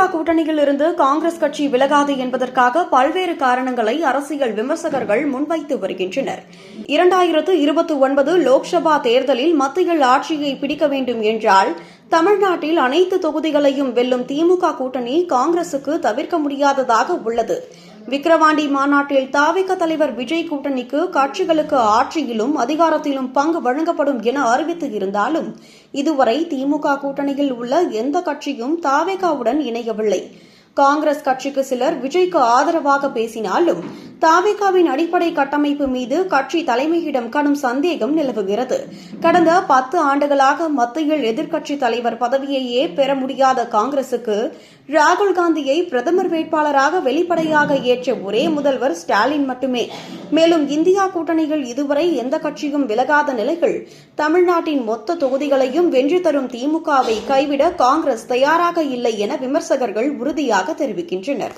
திமுக கூட்டணியில் இருந்து காங்கிரஸ் கட்சி விலகாது என்பதற்காக பல்வேறு காரணங்களை அரசியல் விமர்சகர்கள் முன்வைத்து வருகின்றனர். 2029 லோக்சபா தேர்தலில் மத்தியில் ஆட்சியை பிடிக்க வேண்டும் என்றால் தமிழ்நாட்டில் அனைத்து தொகுதிகளையும் வெல்லும் திமுக கூட்டணி காங்கிரசுக்கு தவிர்க்க முடியாததாக உள்ளது. விக்கிரவாண்டி மாநாட்டில் தாவேகா தலைவர் விஜய் கூட்டணிக்கு கட்சிகளுக்கு ஆட்சியிலும் அதிகாரத்திலும் பங்கு வழங்கப்படும் என அறிவித்து இருந்தாலும் இதுவரை திமுக கூட்டணியில் உள்ள எந்த கட்சியும் தாவேகாவுடன் இணையவில்லை. காங்கிரஸ் கட்சிக்கு சிலர் விஜய்க்கு ஆதரவாக பேசினாலும் தாவேகாவின் அடிப்படை கட்டமைப்பு மீது கட்சி தலைமையிடம் கடும் சந்தேகம் நிலவுகிறது. கடந்த 10 ஆண்டுகளாக மத்தியில் எதிர்க்கட்சித் தலைவர் பதவியையே பெற முடியாத காங்கிரசுக்கு ராகுல் காந்தியை பிரதமர் வேட்பாளராக வெளிப்படையாக ஏற்ற ஒரே முதல்வர் ஸ்டாலின் மட்டுமே. மேலும் இந்தியா கூட்டணியில் இதுவரை எந்த கட்சியும் விலகாத நிலையில் தமிழ்நாட்டின் மொத்த தொகுதிகளையும் வென்று தரும் திமுகவை கைவிட காங்கிரஸ் தயாராக இல்லை என விமர்சகர்கள் உறுதியாக தெரிவிக்கின்றனர்.